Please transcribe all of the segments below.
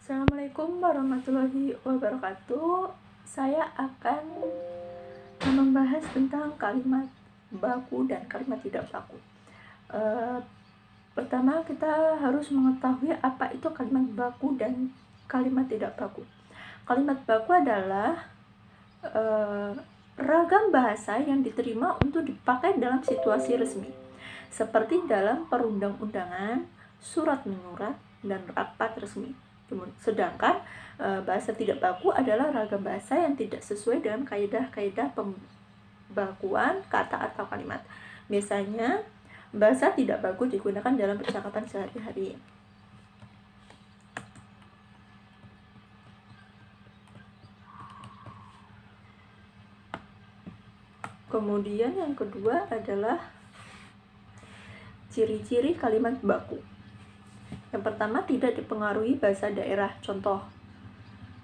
Assalamualaikum warahmatullahi wabarakatuh. Saya akan membahas tentang kalimat baku dan kalimat tidak baku. Pertama, kita harus mengetahui apa itu kalimat baku dan kalimat tidak baku. Kalimat baku adalah ragam bahasa yang diterima untuk dipakai dalam situasi resmi, seperti dalam perundang-undangan, surat menyurat, dan rapat resmi. Sedangkan bahasa tidak baku adalah ragam bahasa yang tidak sesuai dengan kaidah-kaidah pembakuan kata atau kalimat. Biasanya bahasa tidak baku digunakan dalam percakapan sehari-hari. Kemudian yang kedua adalah ciri-ciri kalimat baku. Yang pertama, tidak dipengaruhi bahasa daerah. Contoh,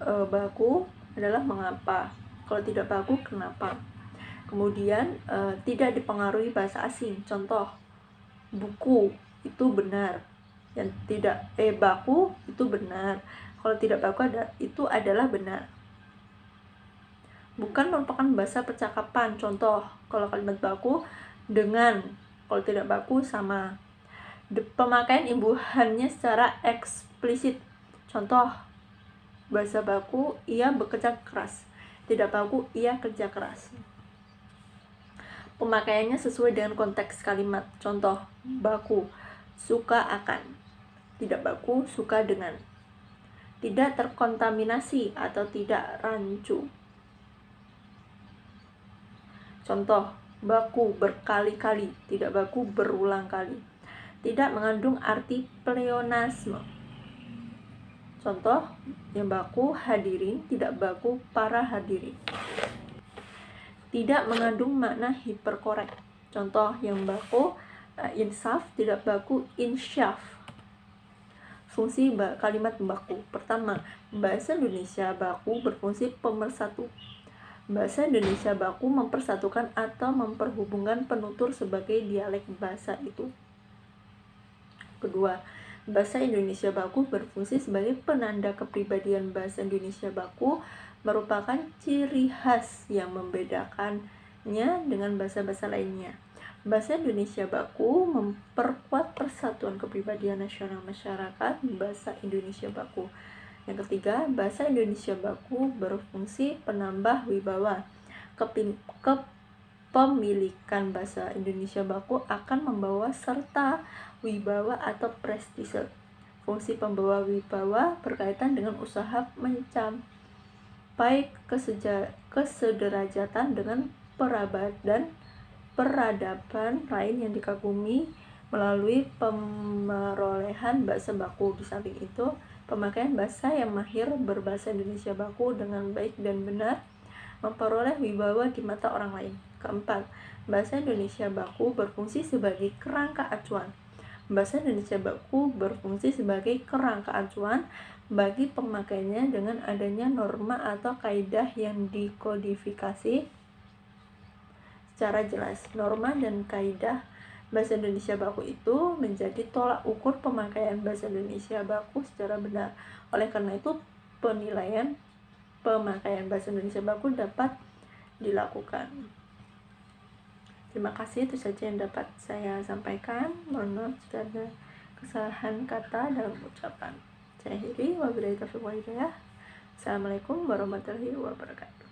baku adalah mengapa. Kalau tidak baku, kenapa. Kemudian, tidak dipengaruhi bahasa asing. Contoh, buku itu benar. Yang tidak baku itu benar. Kalau tidak baku itu adalah benar. Bukan merupakan bahasa percakapan. Contoh, kalau kalimat baku dengan, kalau tidak baku sama. Pemakaian imbuhannya secara eksplisit. Contoh, bahasa baku, ia bekerja keras. Tidak baku, ia kerja keras. Pemakaiannya sesuai dengan konteks kalimat. Contoh, baku, suka akan. Tidak baku, suka dengan. Tidak terkontaminasi atau tidak rancu. Contoh, baku berkali-kali. Tidak baku berulang kali. Tidak mengandung arti pleonasme. Contoh, yang baku hadirin, tidak baku para hadirin. Tidak mengandung makna hiperkorek. Contoh, yang baku insaf, tidak baku insyaf. Fungsi kalimat baku. Pertama, bahasa Indonesia baku berfungsi pemersatu. Bahasa Indonesia baku mempersatukan atau memperhubungkan penutur sebagai dialek bahasa itu. Kedua, bahasa Indonesia baku berfungsi sebagai penanda kepribadian. Bahasa Indonesia baku merupakan ciri khas yang membedakannya dengan bahasa-bahasa lainnya. Bahasa Indonesia baku memperkuat persatuan kepribadian nasional masyarakat bahasa Indonesia baku. Yang ketiga, bahasa Indonesia baku berfungsi penambah wibawa. Kepemilikan bahasa Indonesia baku akan membawa serta wibawa atau prestise. Fungsi pembawa wibawa berkaitan dengan usaha mencapai kesederajatan dengan peradaban lain yang dikagumi melalui pemerolehan bahasa baku. Di samping itu, pemakaian bahasa yang mahir berbahasa Indonesia baku dengan baik dan benar memperoleh wibawa di mata orang lain. Keempat, bahasa Indonesia baku berfungsi sebagai kerangka acuan. Bahasa Indonesia baku berfungsi sebagai kerangka acuan bagi pemakaiannya dengan adanya norma atau kaidah yang dikodifikasi secara jelas. Norma dan kaidah bahasa Indonesia baku itu menjadi tolak ukur pemakaian bahasa Indonesia baku secara benar. Oleh karena itu, penilaian pemakaian bahasa Indonesia baku dapat dilakukan. Terima kasih, itu saja yang dapat saya sampaikan. Mohon maaf jika ada kesalahan kata dalam ucapan. Saya akhiri, wabillahi taufiq wal hidayah. Assalamualaikum warahmatullahi wabarakatuh.